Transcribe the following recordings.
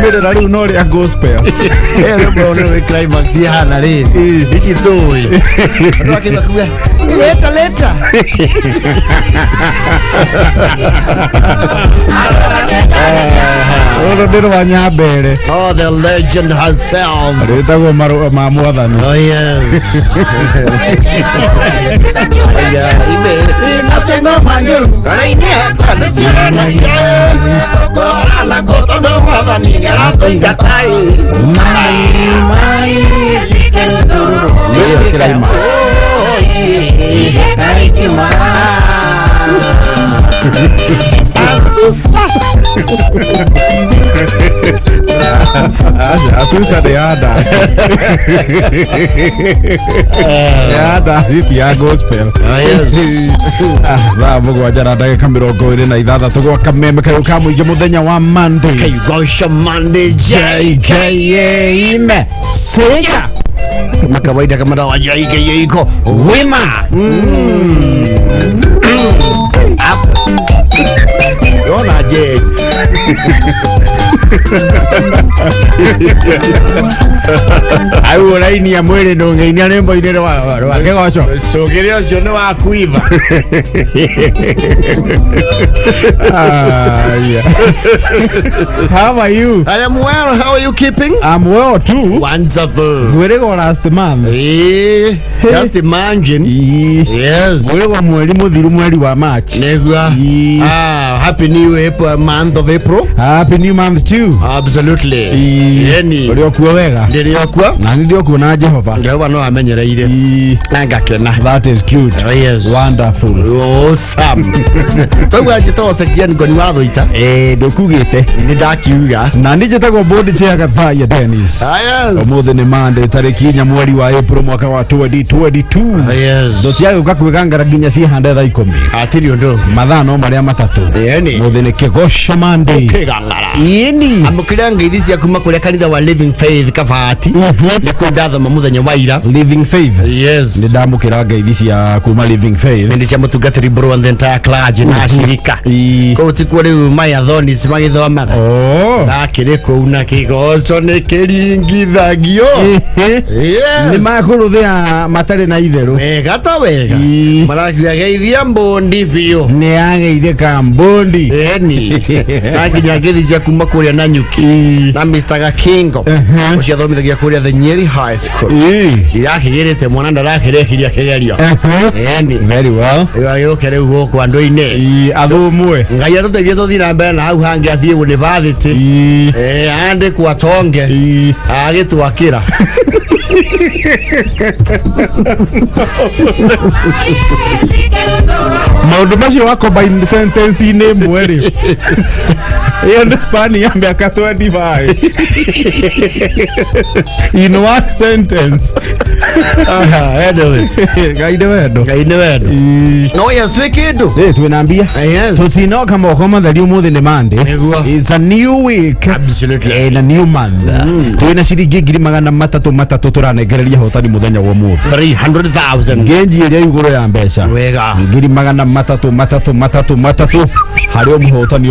Mire la luz no le gospel. No climax ya na ri. Hichi toi. No akina kuya. Leta. Oro ndiro wanyambere. Oh, the legend herself. Rita go mamuathani. Oh yes. Ya ime. Inatengo manyu. Rainia kanitsira na ya. Gora la goto do mwathani ngarato ingatai. Mai zikendo. Yo climax. Asusa de hadas. Hadas hivi ya gospel. Vamos guajara ndagika 26 gwa kameme kayo kamwije muthenya wa Monday. Kigooco Monday JKA ime. Sega. Kama kawaida kama dawa JKA iko wima. Yona je. Ayo laini ya mwele no ngainia nembo inere wa Kigooco. So kirio cio ni wa kuiva. How are you? I am well. How are you keeping? I'm well too. Wonderful. Gwere go last month. Just imagine. Yes. Gwere go mweri muthiru mweri wa March. Negwa. Happy new April, month of April. Happy new month too. Absolutely. Yeni. Uri okuwa wega. Ndiri okuwa. Na ndi okuwa na Jehova. Jehova no amenyereire. Nanga kena. That is cute. Oh yes. Wonderful. Awesome. Togwa jito sekian ngoni watho ita. Ndokugite. Ni ndakiuga. Na ndi jitagwo board chair Gathaya Dennis. Yes. Omuthe ni Monday tariki 4 mweri wa April mwaka wa 2022. Yes. Dotiago Kwigangara nginya cihande thaa 10. Atiri undu. Mathaa no maria matatu. Yeni. Muthe ni Kigooco Monday. Kwigangara. Yeni. Amukiranga ithisi akuma kuria kanitha wa Living Faith Kavati. Ni kundatha mamuthenya wa ira. Living Faith. Yes. Ni ndamukiranga ithisi ya kuma Living Faith. Ndi cia mutungatiri bro and the entire clergy na shirika. Ko tikwo riu mayathoni magithomaga. Ndakire ku na Kigooco ni kiringithagio. Yes. Ni makuruthia matari na itheru. Wega ta wega. Marakia geithia mbondi biu. Ni ageithika mbondi. Eni. Nakinya ngithia kuma kuria na nyuki. Na Mr. Gakingo. Ucio thomithagia kuria the Nyeri High School. Irakigirite mwana ndarakirekiria kigerio. Eni. Very well. Yoke riu guku andu-ini. Athumwe. Ngai atuteithie tuthira mbere na hau hangi athie university. Ande kwa tonge. Agitwakira. Maundu macio wa combine sentence ni mweri. Iyo ndo pani ya miaka 25. In one sentence. Anyway. Gaide wendo. No yes twekidu. Tunaambia. Yes. Tutino kama okoma thali umuthi ni Monday. It's a new week. Absolutely. And a new month. Tuina ciringi 300 turanegereria hotani muthenya wa muthi. 300,000. Ngenji iria iguru ya mbeca. Wega. 300 hari umuhotani.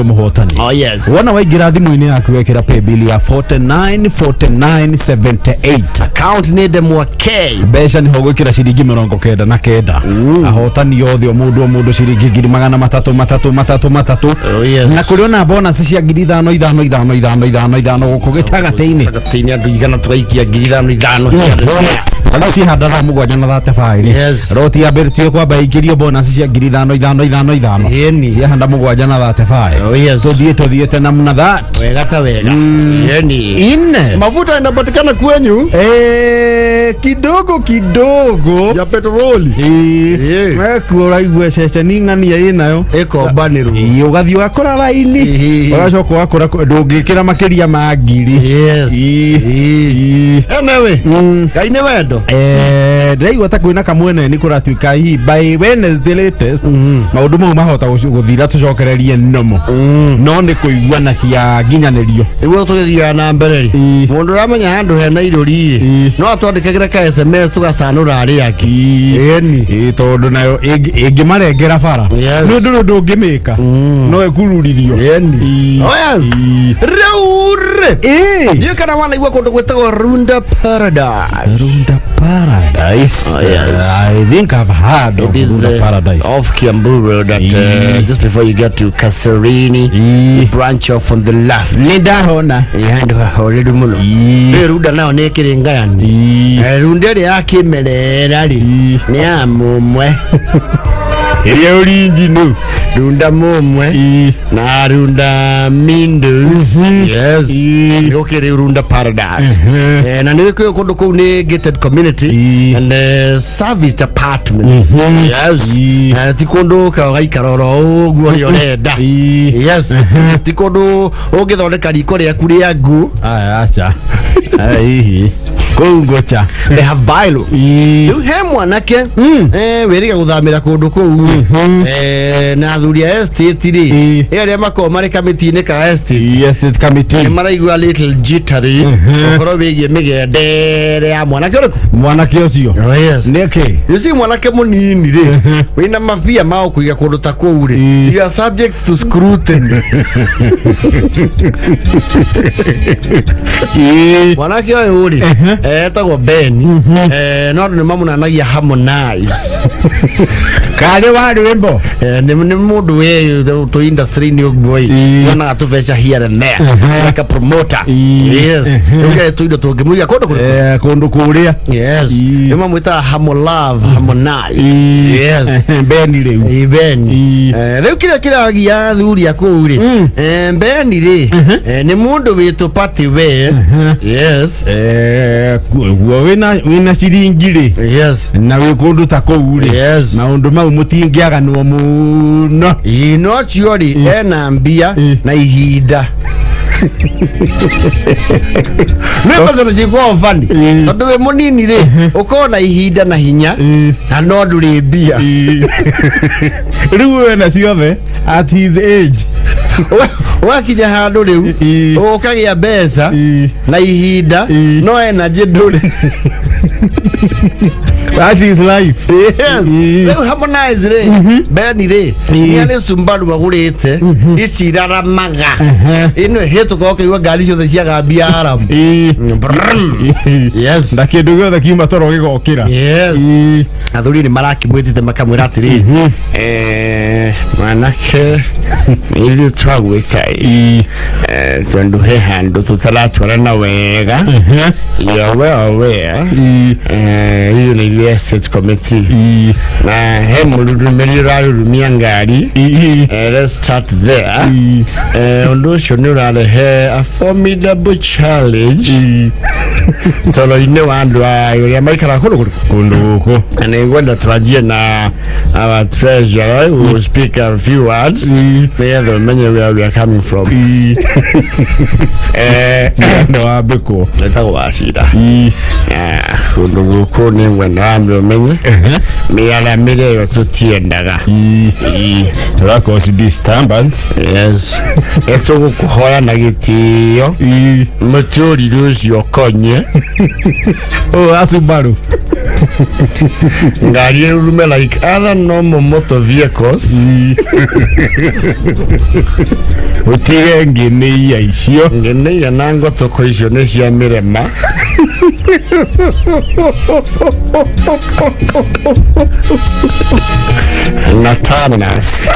Oh yes. Wana waigira thimu-ini yaku wekira pay bill ya 4978. Account ni demwa K. Mbeca ni hogwikira ciringi 99. Ahotani yothe mundu ciringi 300. Oh yes. Na kuri ona bonus cia 5,500 gukugita gate-ini. Gate-ini andu igana tugaikia 5,500. Kana si hada thaa 7:35. Yes. Roti ya bertio kwa baikirio bonus cia 5,500. Yeni. Ya handa 7:35. Oh yes. Tuthiete namna that. Wega ta wega. Yeni. Ine. Mafuta yanapatikana kwenyu? Kidogo ya petroli. Mekura igwe ceceni ng'ania inayo. Eko baniru. Ugathi wakora laini. Ugacoka wakora ndungikira makiria ma ngiri. Yes. Enewe. Kaine wendo. Ndaigua ta kwina kamwene ni kuratuika hi by Wednesday latest. maundu mau mahota guthira tucokererie nomo no ni kuiguana cia nginyanirio igo tugithia na mbere ri mundu ramenya handu hena iruri no atwandikagire ka SMS tugacanura ari aki eni tondu nayo ingimarengera bara nundu ndungimika no ekururirio eni yes reure you kana wana igwa kundu gwetagwo Runda Paradise. I think I've heard of Runda Paradise of Kiambu that just before you get to Kaserini you branch off on the left nindahona handu hahoreri muno Runda nao ni kiringani Runda ri akimerera ri ni amumwe iria uringi no Runda mumwe na Runda Mindus yes yokere Runda Paradise na niwe kundu ku ni gated community and serviced apartments yes tikundu ka gaikaroro guo ri orenda yes tikundu ungithondeka riko ria kuri yangu acha hihi kungocha they have bylaws you he mwanake weriga guthamira kundu ku na thuria estate ri ere mako mari committee ka estate committee maraigua little jittery okoro bigie migendere ya mwanake ucio yes neke you see mwanake munini ri wina mafia mao kuiga kundu ta ku ri you are subject to scrutiny mwanake oyo ri etagwo Ben no ni mamunanagia Harmonize kale wari wembo ni mundu we to industry ni ogoi wana atuvecha here and there like a promoter yes ndio tuido tungemuya kundu kuria yes ema mwita Harmonize yes Ben ri Ben leo kila gia thuri akuri Ben ri ni mundu witu party we yes wina ciringiri yes na wikundu ta kuuri yes maundu mau mutingiaga no muno no chiori ena mbia na ihinda Mimi bazo njiko fani tondu we munini ri ukona ihinda na hinya na no nduri mbia riu wena ciothe at his age wakinya handu riu ukagia mbeca na ihinda no ena nduri that is life yes Harmonize re Ben re ni Sumbaru bagurite icirara maga ino heto ko ke gari cio cia gambia aram yes ndakindu giothe kiuma toro gigokira yes athuri ni maraki mwitite makamwira atiri manake ili twagwitai twendu he handu tutaratwara na wega hiyo ni estate committee na he mulundu meriraru miangari let's start there ondo shonura he a formidable challenge tolo ine wandu ya maikara kundu ko and I wonder trajie na our treasurer who will speak a few words where the many where we are coming from ndo abeko netawa ashira kundu ko ni wenda menye miyala mire yo tutiendaga cause disturbance yes eto kuhoya na gitiyo muturi rucio konye Subaru ngari rume like other normal motor vehicles utige ngene ya icio ngene ya nango toko icio ne cia mirema Natanas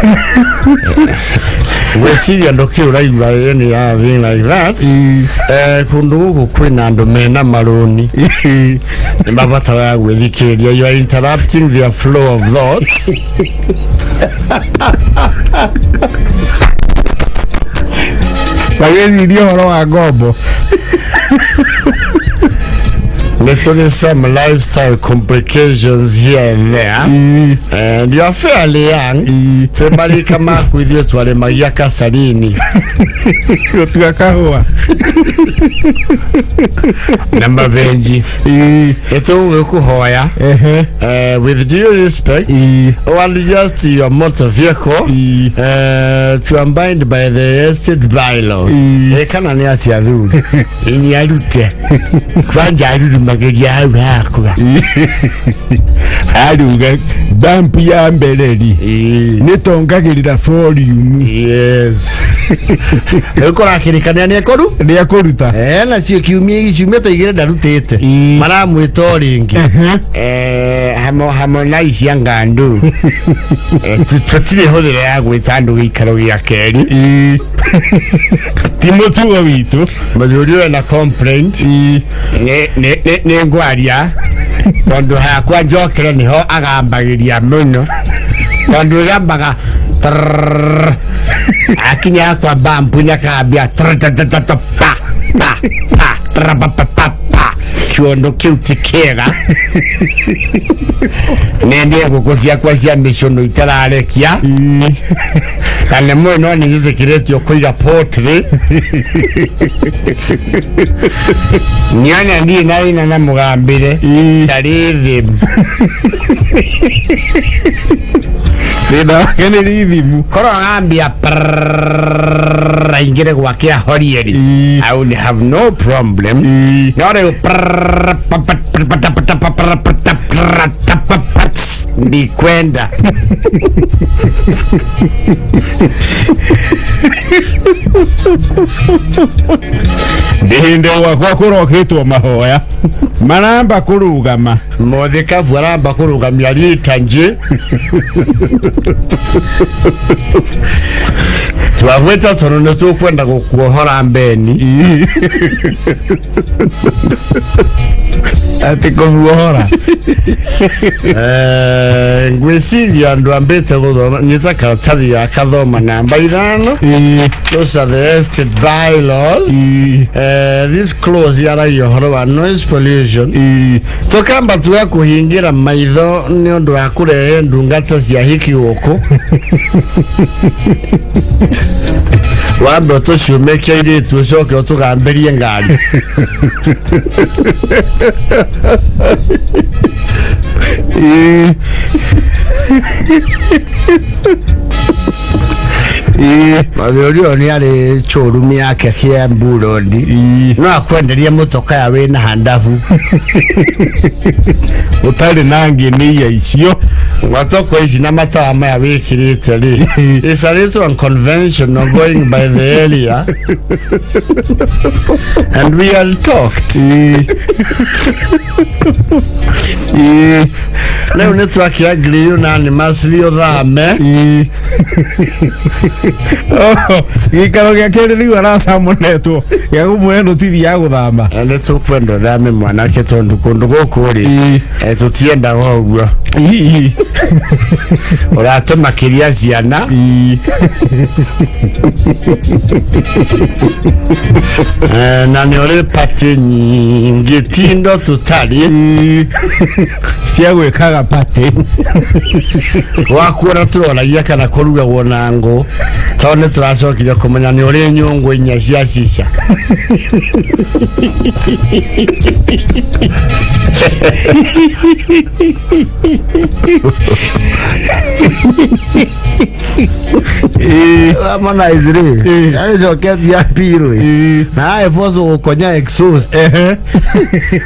we see you look right by any thing like that kundu kwina andu mena maroni ni mabata ya gwithikiria you are interrupting their flow of thoughts bagezi ndio horo wa ngombo There's some lifestyle complications here and there, and you're fairly young. Somebody come up with you to Mayaka Salini. Number Benji. Eto Kuhoya. With due respect, only just your motor vehicle to abide by the estate bylaws. Ekananiati alu. Ini alute. Kwanja alu magedia hakuga. Aluga dampi ya mbeleli. Netonga gelida volume. Yes. Ekora kirikania ne koru? Ne koruta. Na sio kiumie ciumete igire darutete. Maramu itoringi. Harmonize yangandu. Tutire hodere yagu itandu ikaro ya keri. Timotu wa witu. Majurio na complaint. Ne ngwaria. Tondo hakwa jokere niho agambagiria muno. Tondo yambaga akinya kwa bambu nyakabia kiondo kiutikega nende gukozia kwa cia mishono itararekia kana mwe ni ngize kiretio kuiga potri nyanya ndi naina na mugambire tariri Nena kene rhythm koro ambia ingire gwakia horieri. I would have no problem. Nore ndi kwenda ndihinde wakwa kuroketwo mahoya maramba kurugama motheka bwaramba kurugamia litanje twavweta tono tukwenda kukuhora mbeni ati kuhora ngwesiria andu ambete guthoma nyita karatathi ya kathoma namba 5. Those are the estate bylaws. This clause yara yohoro wa noise pollution. Tokamba tuya kuhingira maitho ni undu wa kurehe ndungata cia Kigooco. Wambe tuciumekia iri tucoke utugamberie ngari. Mathiorio ni ari chorumi yake kia Burundi no akwenderia mutoka ya wina handafu utari nangi ni ya icio watoko ici na matawa maya wikirite ri is a little unconventional going by the area and we are talked leo netu akiagri na ni maslio dhame gikaro gya kiri riu arasa monetwo ya gumweno tithi ya guthama ande tukwendo dhame mwanake tondu kundu gukuri tutienda woguo uratuma kiria ciana na ni ore pati nyingi tindo tutari cia gwikaga pati wakura turoragia kana kuruga wonango tone turacokire kumenya ni ore nyungu inya cia cica Amana izire ayo keti ya piro na efoso ukonya exhaust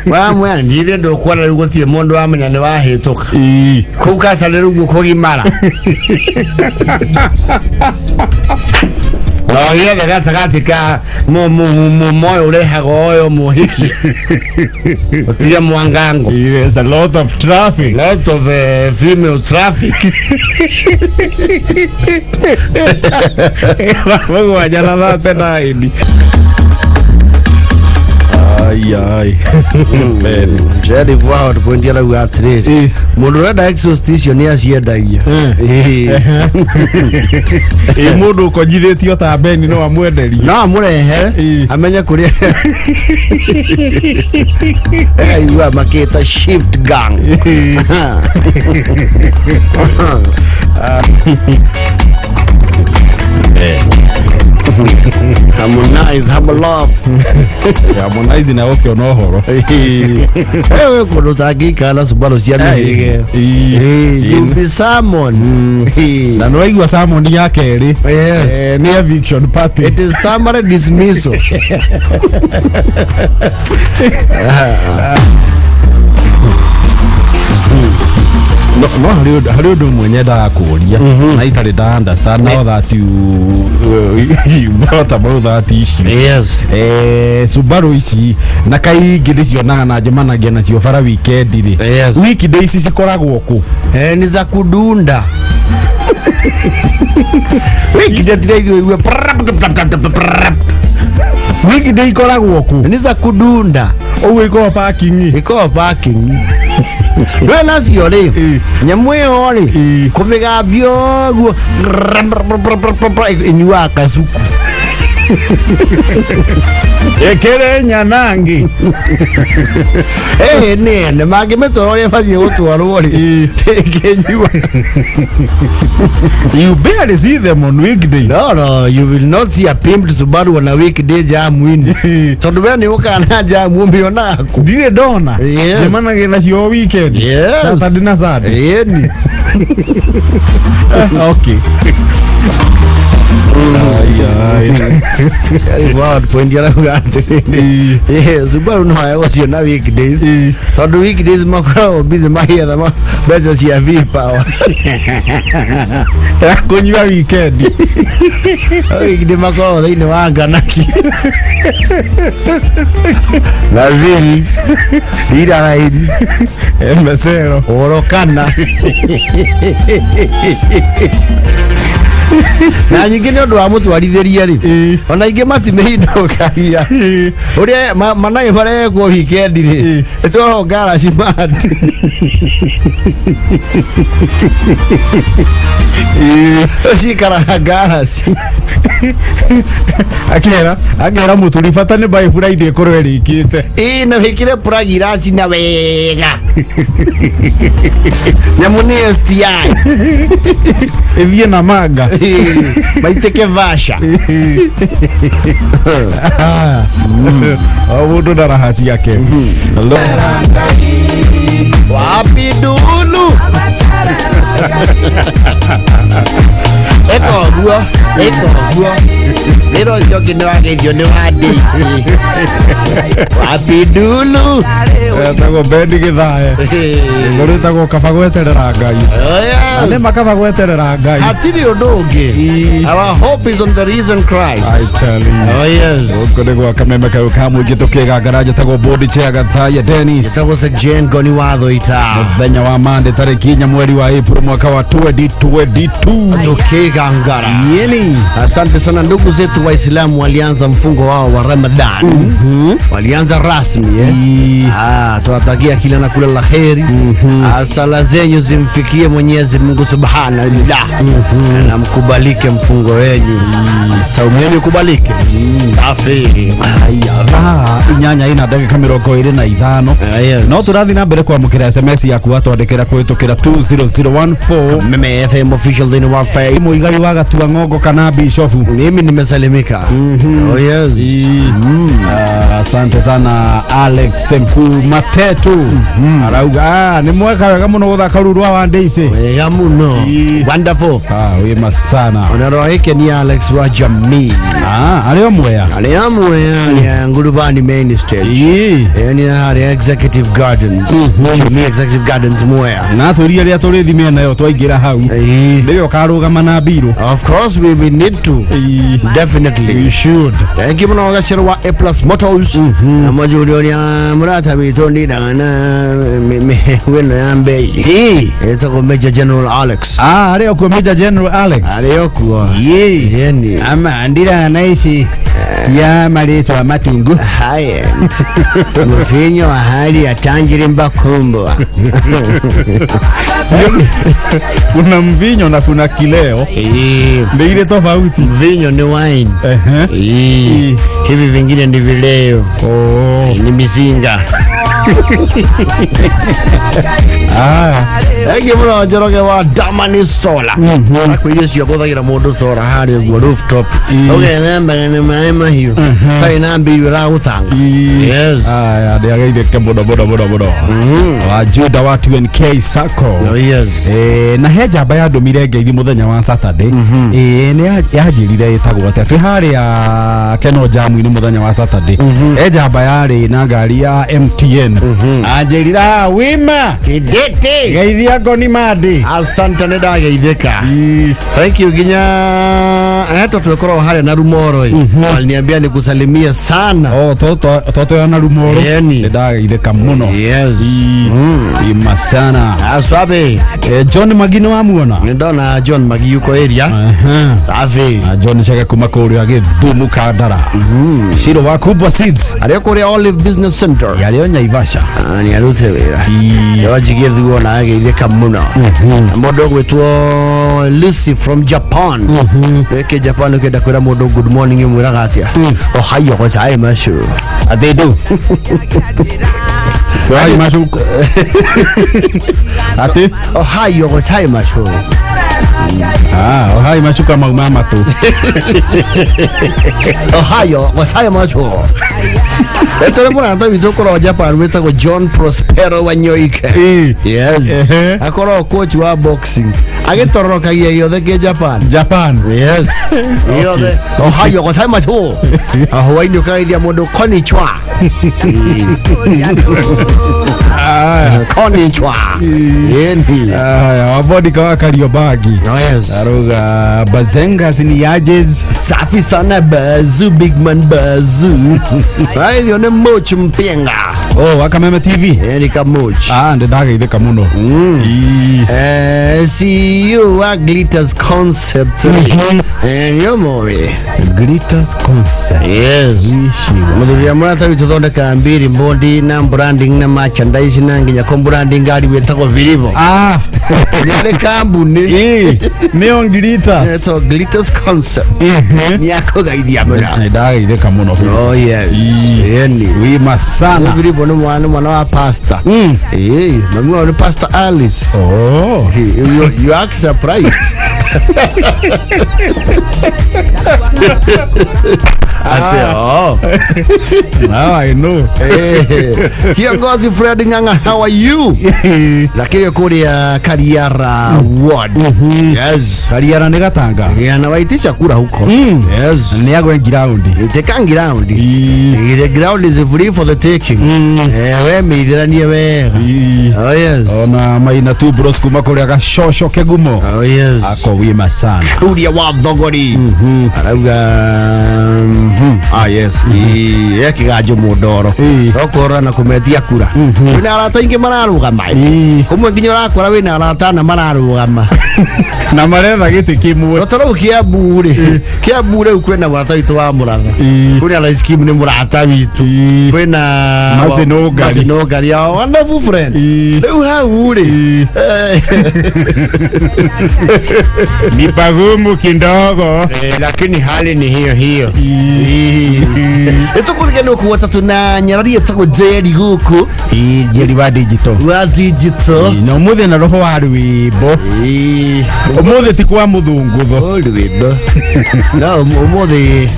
wamwe ndire ndo kwara rugotie mondo amenya ne wahituka kuka salero gukogimara oya daga katika moyo urehaga oyo muhiki otiga mwangango. There's a lot of traffic, female traffic. Mungu ajana tena hili ai jadi vao tupoindia la uatriri mundu rada exhaustion ya ciendagia mundu ukojithitio ta beni no amwenderie no amurehe amenye kuria you are maketa shift gang Harmonize, have a love. Harmonize na okyo no horo. Ewe kono taki kana subalo cia mege. You be someone. Na no igwa someone ya keri. Ni eviction party. It is summary dismissal. No, hari undu mwenye da kuria na itari da understand now that you brought about that issue. Yes. Subaru ici na kai ngidicio na njemanagia na cio bara weekend ri. Yes. Weekdays ici koragwo ku. Ni za kudunda. Weekday iwe weekday koragwo ku. Ni za kudunda. Owe iko parking. Iko parking. Wewe nacio ri nyamu iyo ri kumigambio guo inyua kasuku ekere nyanangi ne magi metororia fathie gutwarwo ri tekenyua. You barely see them on weekdays. No, you will not see a pimped Subaru on a weekday jam win. Tondu we ni ukana jam umbio naku dire dona jamana gena cio weekend. Yes. Saturday na Sunday. Ni okay. Word point ya Subaru no hayo sio na weekdays. Tondu weekdays makao busy mahia na beza cia V-Power. Kunywa weekend. Weekday makao thini wa nganaki. Lazili ira raidi mesero orokana na nyingine ndo amutwarithiria ri ona inge matimehindo kaia uria manai bare ko weekend ri etoro ngara cimati cikara ngara akera muturi fata ni by Friday korwe rikite na wikire pragirasi na wega nyamuni STI evie na maga maiteke vasha abudu na rahasi yake wapi dulu eko guo lero joki no agedio no hadisi wapi dulu tago bendi githae ngori tago kabagweterera ngai ane makabagweterera ngai atiri odonge our hope is on the risen Christ. I tell you. Oh yes. Kode gwa kameme ka ukamu gito Kwigangara tago bodi chega thaya Dennis tago se Jen goni watho ita muthenya wa Monday tariki 4 mweri wa April mwaka wa 2022 Kwigangara yeni. Asante sana ndugu zetu Waislamu walianza mfungo wao wa Ramadhan. Walianza rasmi tunatakia kila na kula la kheri. Sala zenyu zimfikie Mwenyezi Mungu Subhanahu na mkubalike mfungo wenu. Saumu yenu kubalike. Safi. Inyanya ina dakika 25 no turathi na mbere kwa mukira SMS yaku atwandikira kwitukira 20014 meme FM official thini wa fai muigai wa gatua ng'ongo kana bishofu. Mimi nimesalimika. Oh yes. Asante sana Alex Mku Matetu arauga ni mweka wega muno guthaka rurwa wa Daisy wega muno wonderful. Wema sana onaro hike ni Alex wa jamii alio mwea ya ngurubani main stage yani na executive gardens jamii executive gardens mwea na turia ria turithi mena yo twaingira hau ndio karugama na biro. Of course we need to definitely we should. Thank you muno gachirwa A+ Motors na majuri ya murata bitondi dana wena yambe eta ko Major General Alex alio ko Major General Alex alio ko yani ama andira naishi ya marito matungu haya mvinyo wa hali ya tanjiri mbakumbo. Kuna mvinyo na kuna kileo. Ndio ile tofauti. Mvinyo ni wine. Hivi vingine ni vileo. Ni mizinga. Ege muna njoroge wa damani sola. Kwa hiyo sio kwa gira modo sola hali kwa rooftop. Okay, namba ni maema hiyo. Kai nambi yura utanga. Yes. Ndio gaide ke bodo. Wa Juda wa 2NK Sacco. Yes. Na heja baya domire ngeithii muthenya wa Saturday. Ni yajirire itagwo ate hari ya Keno Jamu ni muthenya wa Saturday. Heja baya ri na ngari ya MTN. Ajirira wima kidete geithia ngoni madi. Asante ne dageithika. Thank you ginya eto twekoro hali na rumoro aliniambia nikusalimia sana. Toto na rumoro ne dageithika muno. Yes. Imasana aswabe. John Magino wamuona ndona John Magi yuko area. Safi. John chaka kuma kuri agithumu kadara. Shiro wa Kubwa Seeds ariko ria Olive Business Center yalio Naivasha. Ni arute wira yajigithuo na ageithika muno. Modo gwetwo Lucy from Japan. Eke Japan kenda kwira modo good morning mwiraga atia. Ohio gozaimasu adedu Ohio mashu ati Ohio gozaimasu. Ohio mashu kama umama tu. Ohio gozaimasu. Eto mbona ndo bizokoro Japan wetako John Prospero Wanyoike. Yes. Akoro coach wa boxing. Agitorokagia yothe ke Japan. Yes. Yothe. Ohio gozaimasu. Hawaii kaidya modo konnichiwa. Konnichiwa. Yeni. Wabodi kwa Kariobangi. Yes. Aruga Bazenga sini yajes. Safi sana bazu big man bazu. Hai yone moch mpenga. Wakameme TV. Ni kamoch. Ndaga ile kamuno. CEO wa Glitters Concept. Yomowe. Glitters Concept. Yes. Muduria murata bitondeka mbiri mbondi na branding na merchandise na nginya ko branding ali wetako vilivo. Ni kambuni. Neon Glitters. Eto Glitters Concept. Ni yako gaidia mura. Ndaga ile kamuno. Oh yes. Yeni. Wima sana. Vilivo no mwana wa pasta. Mama wa Pastor Alice. You act surprised. Now I know. Kiongozi Fred Nganga, how are you? Lakini kuria Kariara ward. Yes. Kariara ni Gatanga. Na waitisha kura huko. Yes. Ni yago ground. Take ground. The ground is free for the taking. We meithiranie wega. Oh yes. Ona maina tu bros kuma kuria gashosho kegumo. Oh yes. Ako wima sana. Kuria wa thogori. Arauga yes. Kigajo mudoro. Okora na kumetia kura. Wina arata ingi mararugama. Kumwe nginya urakora wina arata na mararugama. Na maretha giti kimwe. Rotoro kia bure ukwena wata witu wa muratha. Kuri ala scheme ni murata witu. Kwena Mazinogari ya wonderful friend. Leo haure. Ni pagumu kidogo. Lakini hali ni hiyo. Eto kulike no kuwata tuna nyarari etako Kigooco. Jeri wa digital. No muthe na roho wa rwimbo. Muthe ti kwa muthungu tho. Rwimbo. No muthe.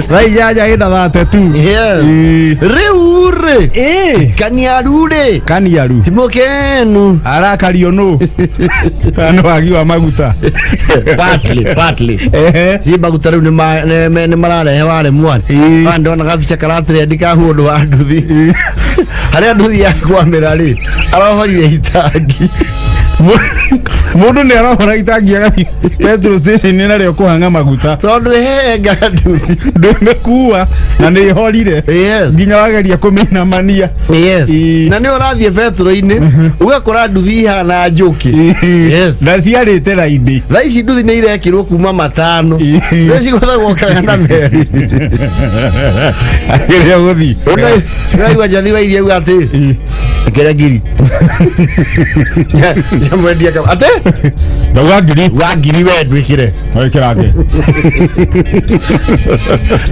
Rai jaja ina thate tu. Reure. Kaniaru. Timokenu. Arakario no. Ano agiwa maguta. Partly. Si maguta ni marare hewale mwani. Ando na gaficha karatri ndika hundu wa nduthi. Haria nduthi ya kwa mirari. Arahorire hitagi. Mundu ni arahora itangi agathi petrol station ni nario kuhanga maguta tondu henga ndumekuwa na ni horire nginya wageria kumina mania na ni urathie petrol-ini ugakora nduthi hana njuki na ciarite raidi thaa ici nduthi ni irekirwo kuma 5 reci gothagwo kana meri ageria guthi Ngai jathi wa iria ugati kera giri ya mwendia kama ate ndo wagiri we ndwikire wekirage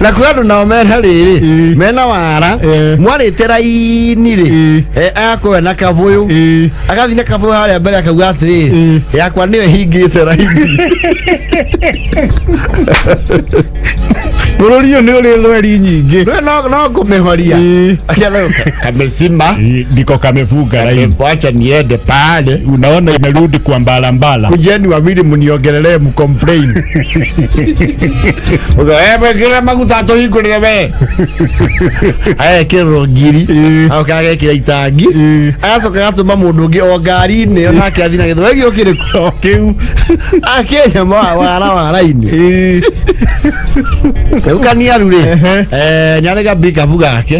na kwadu na omera riri mena wara mwarite raini ri akwe na kavuyu agathi na kavuyu haria mbere akauga ati yakwa niwe hingite raini Mururio ni uri thweri nyingi no kumehoria akala kamesima ndiko kamefunga raini acha niende pale unaona imerudi kwa mbala kujeni wawili mniongelele mcomplain ugaebe kila maguta to hingurire we aya kero ngiri au kage kira itangi ayacoka gatuma mundu ngi o ngari ni ona kiathina githo wegi okire kiu akenya wara-ini ukania rure nyarega bika bugake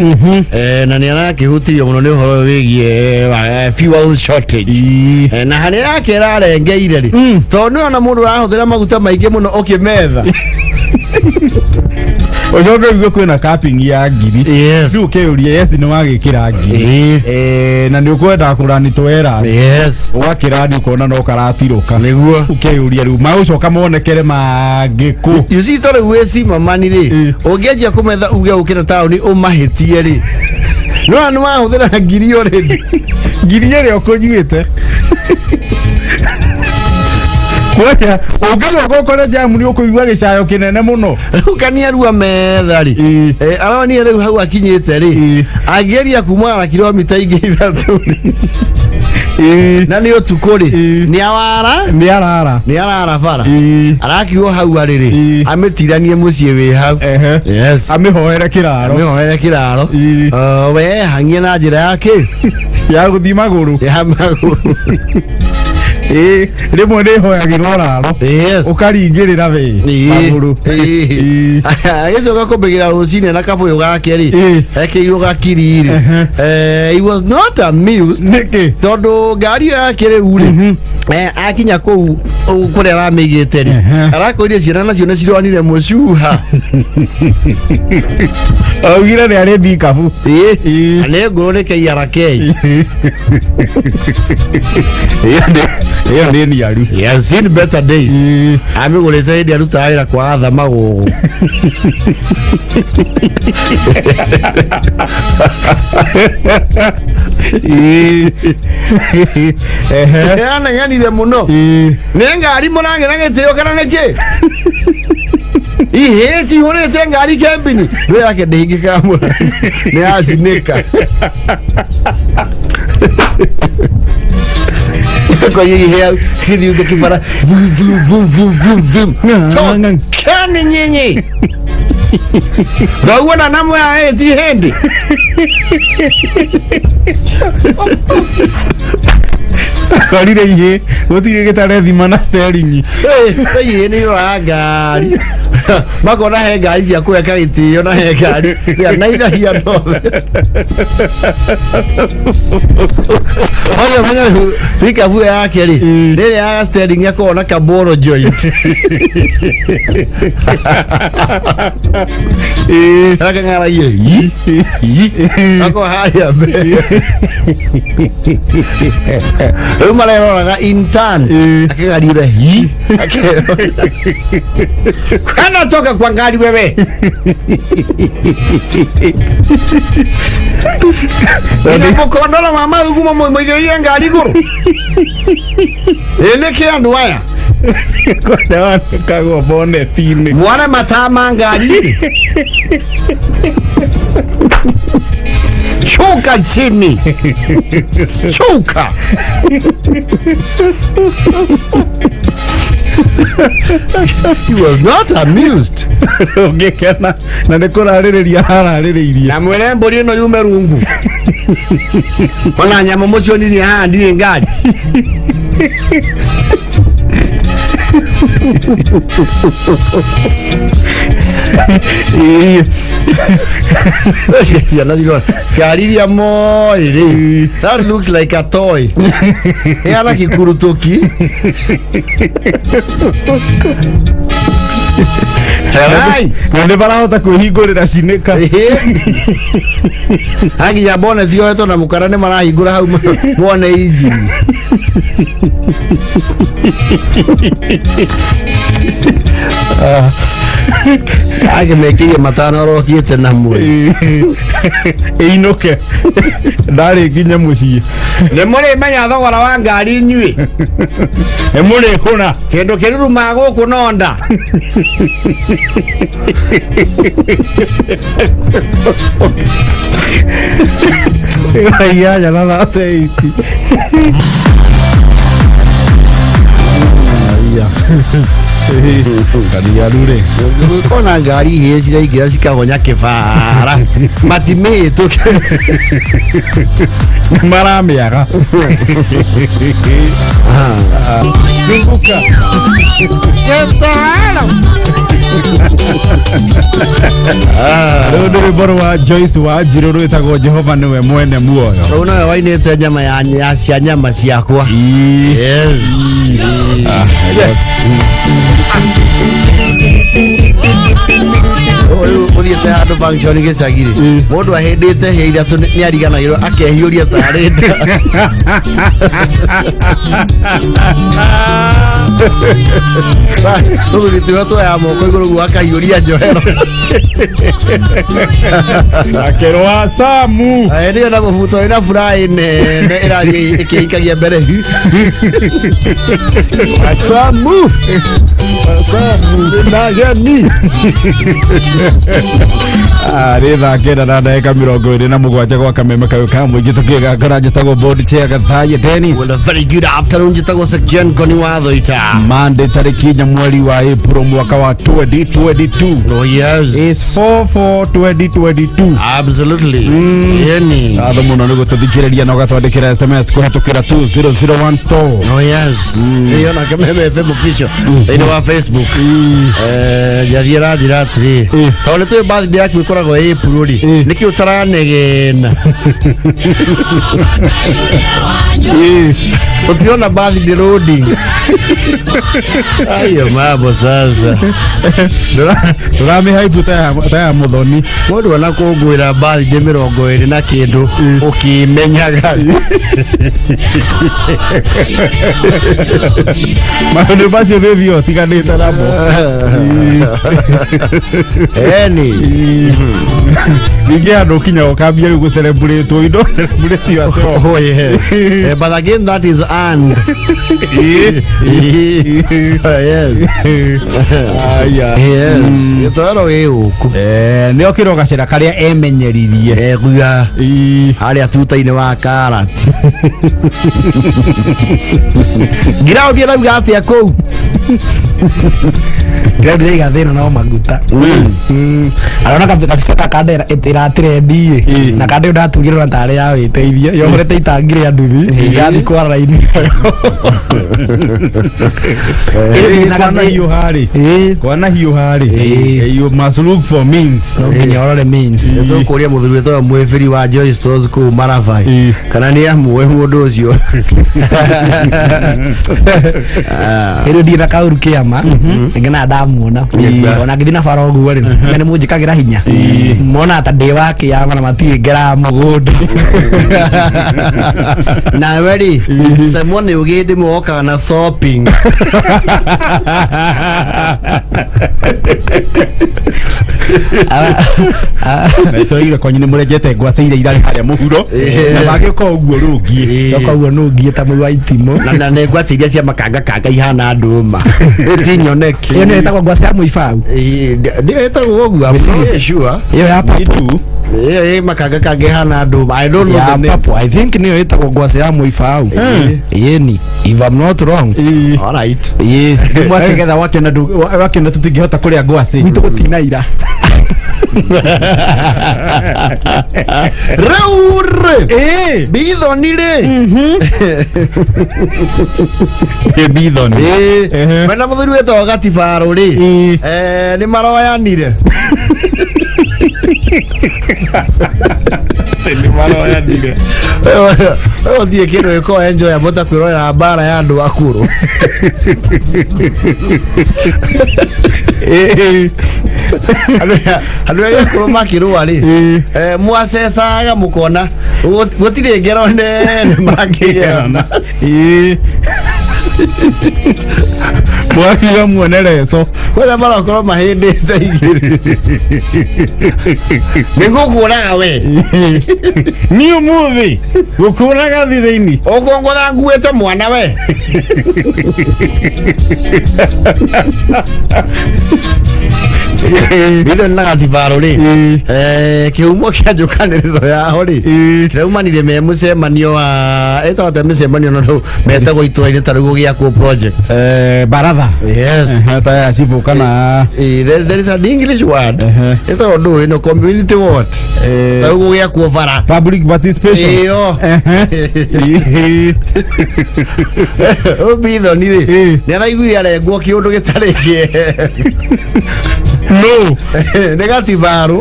na ni anakihutirio muno ni uhoro wigie fuel shortage na hani yake rarengeire ri tondu ona mundu arahuthira maguta maingi muno ukimetha ojoge igwe kwina capping ya ngiri ndu keuria ni wagikira ngiri na ni ukwenda kurani twera ugakira ni ukona no karatiruka niguo ukeuria riu maucoka monekere magiku you see tore wesi mamani ri ungeja kumetha uge ukira tauni umahitie ri no anu wahuthira ngiri already ngiri ri okunyuite Kwaya, ugaga gukora jamu ni ukuigwa gicayo kinene muno. Ukania rua methari. Aroni riu hau akinyite ri. Ageria kumara kilomita ingi 3. Na ni utukuri. Ni arara bara. Arakiwo hau ariri. Ametiranie mucie wi hau. Yes. Amihoere kiraro. We hangie na njira yake. Ya guthi maguru. Rimwe ni hoyagirwo raro ukaringirira we maguru agicoka kumbigira rucine na kabuyu gake ri ekirwo gakiri ri he was not amused niki tondu ngari yake ri uri akinya ku kuria ramigite ri arakoire ciana nacio ni cirwanire mucuha augire ni ari bikabu ane ngoro ni KRK Iyo ni yaru. He has seen better days. Amigulete hidi aruta aira kwa adha mago. Ana ngani de muno. Nenga ari monange nangete yo kana neke. Iheti hone tenga ari kembini. We yake dehigi kama. Ne azineka. Kwa hiyo hea sidi yuke kifara vum kani nyinyi gauwa na namu ya eti hendi Kalire ihe gutire gitare thima na steering ye ni ragari bako na he gari cia kueka gitio na he gari na ithahia no oya manya rika vu yake ri riri ya steering yako na kaboro joint raka ngara ye ako haya be umale roga intan akigarire kana toka kwa ngari wewe ninapokondola mama ugumo moigeria ngari guru eleke andwaya kwa dawa kago bonde tini mwana matama ngari Shuka chini. Shuka. You were not amused. Ungekena na nikurariria harariria. Na mwere mbori ino yume rungu. Ona nyama mocio nini handi ngari. That looks like a toy. Yana kikurutoki. Nĩ barahota kwĩhingũrĩra cinĩka. Hagi ya bonnet yohetwo na mũkara nĩ marahingũra hau mone injini. Age mekiye matano rokiete na mwĩ. Ĩinũke. Ndarĩ nginya mũciĩ. Nĩ mũrĩ menya thogora wa ngari inyuĩ. Nĩ mũrĩ kũna. Kĩndũ kĩruruma gũkũ nonda. Ya na thate iki. Kania rure. Kona ngari hĩ ciraingĩra cikagonya kĩbara. Matimĩhĩtũke. Maramĩaga. Zunguka. Rĩu nĩ rwĩmbo rwa Joyce wa Njirũ rwĩtagwo Jehova nĩwe mwene muoyo. Rĩu nawe wainĩte nyama ya cia nyama ciakwa. Yes. Ũthiĩte handũ function gĩcagi-rĩ, mũndũ ahĩndĩte hĩa ithatũ nĩ ariganagĩrwo akehiũria tarĩ nda. Tũthuri twĩho tuoya moko igũrũ guo akahiũria njohero. Akerwa Samu. Nĩyo na mũbuto wĩna furaĩ nene ĩrathiĩ ĩkĩikagia mbere. Samu. Samu na gani. Rĩ thaa kenda na ndagĩka 27 gwa kameme kayũ ka mũingĩ tũkĩgangara njĩtagwo Board Chair Gathaia Dennis. Well, a very good afternoon njĩtagwo Section Koni wa Thũita. Monday tarĩki 4 mweri wa April mwaka wa 2022. Oh yes. It's 4/4/2022. Absolutely. Yani. Atho mũno nĩ gũtũthikĩrĩria na ũgatwandĩkĩra SMS kũhetũkĩra 20014. Oh yes. Nĩyo na Kameme FM official. Thĩinĩ wa Facebook. Jathia rathira atĩrĩ. Kaũndũ twĩ birthday yaku ĩkoragwo April-rĩ. Nĩkĩ ũtaranegena? Utiona birthday loading. Ayo mambo sasa. Tũramĩhaibu ta ya mũthoni. Mũndũ ona kũngũĩra birthday 20 na kĩndũ ũkĩmenyaga. Maũndũ macio nĩ thio tiganĩte namo. Eni. Ningĩ andũ kinya ũkambia rĩu gũcelebrate indo celebrate yourself. Oh yeah. But again that is and. Yes. Yes. Gĩtoro gĩgũkũ. Nĩ okĩra gacĩra karĩa emenyeririe. Guya. Harĩa tuta-inĩ wa karati. Ground ĩrauga atĩa kũu? Ground ĩrauga thĩna no maguta. Arona kabisa kakandera ĩtiratrendi na kande ndatugĩrwo na tarĩ ya wĩteithia yohorete itangire anduthi yathi kwara raini. Kwana hiyo hari. You must look for means. Nginya orore means. Tũkũria mũthuri wetwo mwĩbĩri wa Joy Stores kũu Maravai. Kana nĩ amwe mũndũ ũcio. Ĩrĩ ndina kauru kĩama. Ngena ndamuona. Ona ngĩthi na bara ũguo rĩ. Nĩ mũnjĩkagĩra hinya. Mona ta ndĩ wa kĩama na matirĩ ngera mũgũnda. Na weri. Simone ugende mwoka na shopping. Na toire kwa nyine mũrejete ngwaceire irarĩ harĩa mũhuro na bagĩũka ũguo rũngiĩ yoka ũguo nũngiĩ ta mũi wa itimũ na nĩ ngwaci iria cia makanga ihana ndũma ĩtinyoneki. Ĩyo nĩ ĩtagwo ngwaci ya mũibaũ. Nĩ ĩtagwo ũguo. I'm sure. Ĩyo ya papu. Makanga ihana ndũma. I don't know the name. Papu. I think nĩyo ĩtagwo ngwaci ya mũibaũ. Yeni. If I'm not wrong. All right. Mwakĩgetha wakena tũtingĩhota kũrĩa ngwaci. Gwitũ gũtinaira. Raur. Bithonire. Bithoni. Mena muthuri weto Gatibaro ri. Ni maroyanire. Ni maroyanire. Othie kindu iko enjoy abota kwirora bara ya andu akuru. Andu ya kuru makirwa ri. Mwacecaga mukona gutire ngero nene makigerana. Mwakiga muonereco kwenda marakorwo mahindite igiri nigukuraga we ni umuthi gukuraga thithaini ukongotha nguite mwana we Bitho na Gatibaro ri kihumo kia njukaniriro yaho ri kiraumanire me mucemanio wa etote mucemanio no metagwo itwa-ini tarugo gia ku project baratha yes ta ya cibu kana there is an English word ito do no community what tarugo gia ku vara public participation iyo Bitho ni ri ni araiguire arengwo kiundu gitari kie no Gatibaro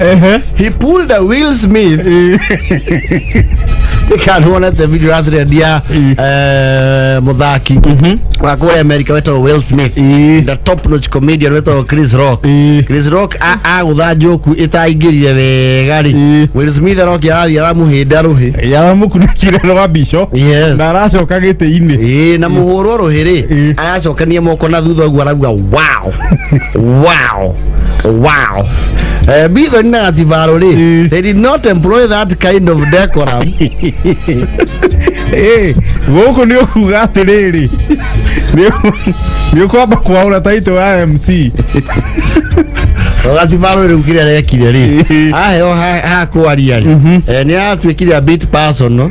he pulled a Will Smith can't one at the video after dia muthaki wa kwa America weto Will Smith the top notch comedian weto Chris Rock a gutha joku itaingirire wega ri Will Smith arokia aramuhinda ruhi yaramukunukire rwa bisho na aracoka giti-ini na muhuro ruhiri aracokania moko na thutha guo arauga wow Bitho na Gatibaro ri they did not employ that kind of decorum guku ni ukuga atiriri ni ukwamba kwaura taito ya MC Gatibaro ri ukire rekire ri aheo ha kwaria ri ni atwikire a bit personal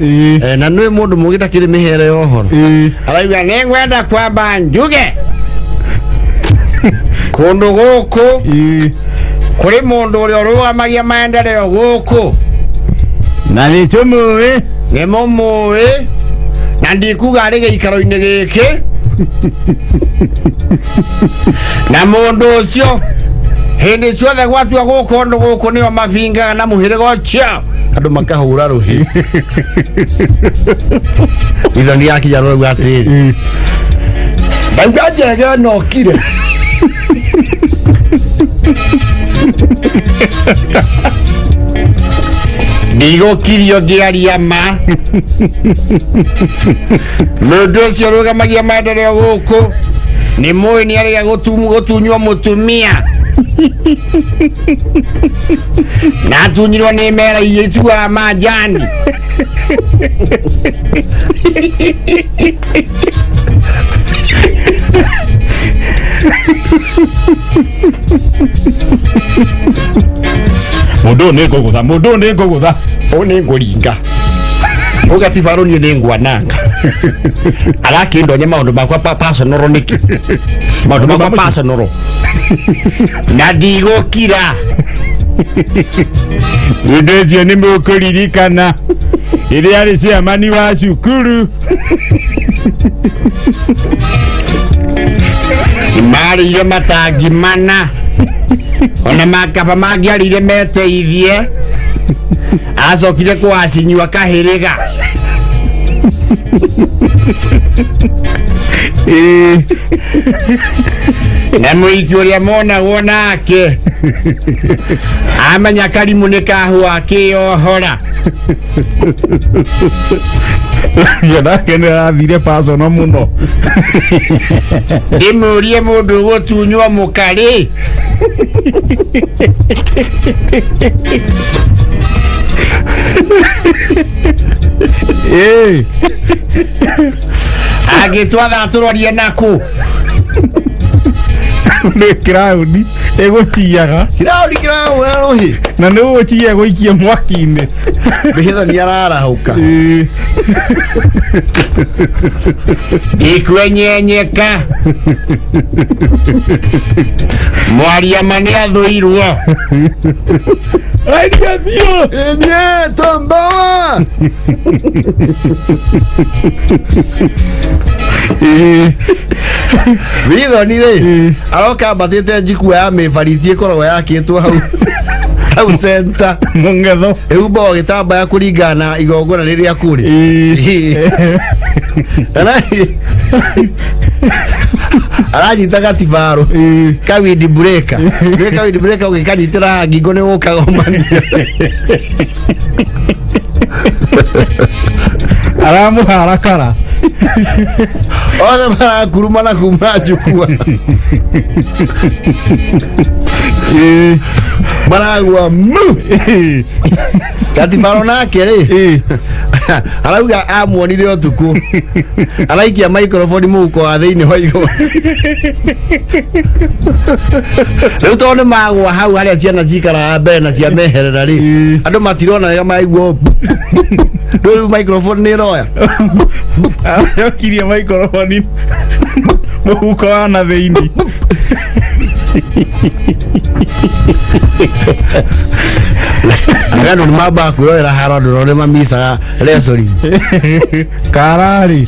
na nwe mundu mugita kiri mihere yohoro arauga ni ngwenda kwamba njuge kundu guku kuri mundu uri urugamagia maendeleo guku na ni tumuwi ni mumuwi na ndikuga ari giikaro-ini giki na mundu ucio hindi ciothe gwatua guku undu guku nio mavingaga na muhiriga ucio andu makahura ruhi itho ni yakinya rurauga atiri ndauga njege nokire ndigokirio ngiaria ma mundu ucio rugamagia maendeleo guku ni muĩ ni ariga gutunywo mutumia na atunyirwo ni mera iria ituaga majani mundu ni ngugutha ni nguringa Gatibaro ni ngwananga arakindonya maundu makwa personal niki maundu makwa personal na ndigukira ndu cio ni mukuririkana iria ari ciamani wa cukuru marire matangi mana ona makaba magiarire meteithie acokire kwacinyua kahiriga na muiki uria monagwo nake amenya karimu ni kahua akiohora nake nĩ arathire personal muno ndimurie mundu gutunywo mukari agitwatha turorie naku nĩ crowd Egotiaga. Kiraũ hi. Na nĩ ũtia gũikia mwaki-inĩ. Bitho ni ararahũka. Ikwenyenyeka. Mwaria mane athũirwo. Aria thio. Enye tombawa. Bitho ni rĩ. Aroka mbatĩte njikua ya mĩbaritie korwo yakĩtwo hau center Mungetho. Eubo gĩtambaya kũringana igongona rĩrĩa kũrĩ. Aranyita gatibaro ka windi breaker. Ka windi breaker ũgĩkanyitĩra ngingo nĩ ũkagomania. Aramuharakara. Othe marakurumana kuma njukua. Maragwa mu. Gatibaro nake rĩ. Arauga amuonire ũtukũ. Araikia microphone mũhuko wa thĩinĩ wa igoti. Rĩu tondũ nĩ magwa hau harĩa ciana cikaraga mbere na cia meherera rĩ. Andũ matirona wega maigua. Rĩu microphone nĩ ĩroya. Yokirie microphone mũhuko wa na thĩinĩ. Agano ni maba kuroera haro ndorore mamisa resori. Karari.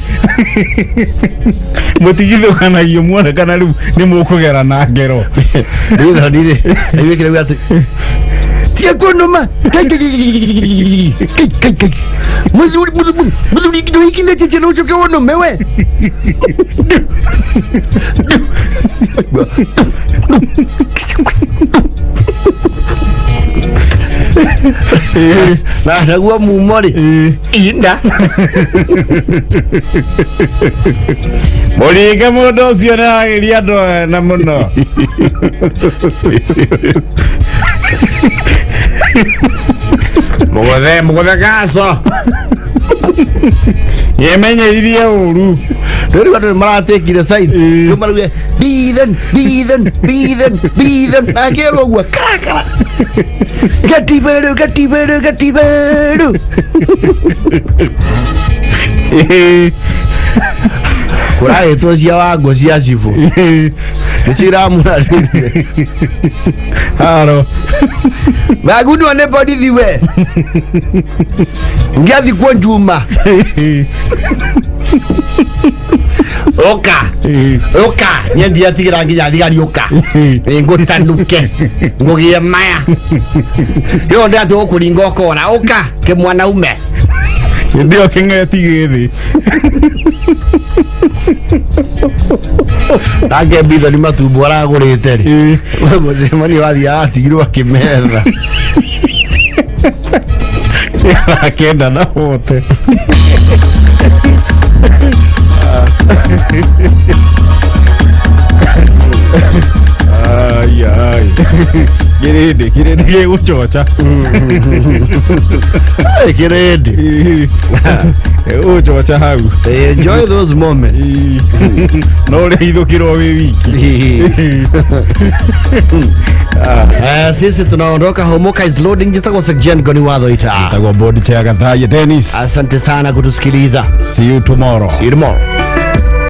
Mutigithũkanagio muone kana rĩu nĩ mũkũgera na ngero. Ritho nire. Aiwekire gati. Tia konoma. Muzuri kido hiki nete tena uchoke wono mewe. Na nagua mumori. Inda. Mũringa mũndũ ũcio nĩ agĩria andũ na mũno. Mũgothe gaco. Yemenyeririe ũru. Rĩu andũ maratekire side. Rĩu maruge Bithen. Nakerwo gwa kara. Gatiberu. Kurae tosia wango cia cifu. Nĩciramũra rĩrĩ. Haro. Maguni one bodithi we. Ngiathi kwa Juma. Oka. Nyendi atigira nginya ligari oka. Ngũtanuke. Ngũgie maya. Yo ndio atu okuringa okora. Oka ke mwanaume. Ndio kingeti githi. Nake Bitho ni matumbo aragũrĩte rĩ. Mũcemani wathi atigirwo akĩmetha. Akenda na hote. Ai. Kirende gĩgũcoca. Kirende. Gĩgũcoca hau. Enjoy those moments. No ũrĩhithũkĩrwo wĩ wiki. Sisi tunaondoka. Homoka is loading. Jitagwo Sekjen Goni Watho ita. Jitagwo Bodi Chagathaye Dennis. Asante sana kutusikiliza. See you tomorrow. See you tomorrow.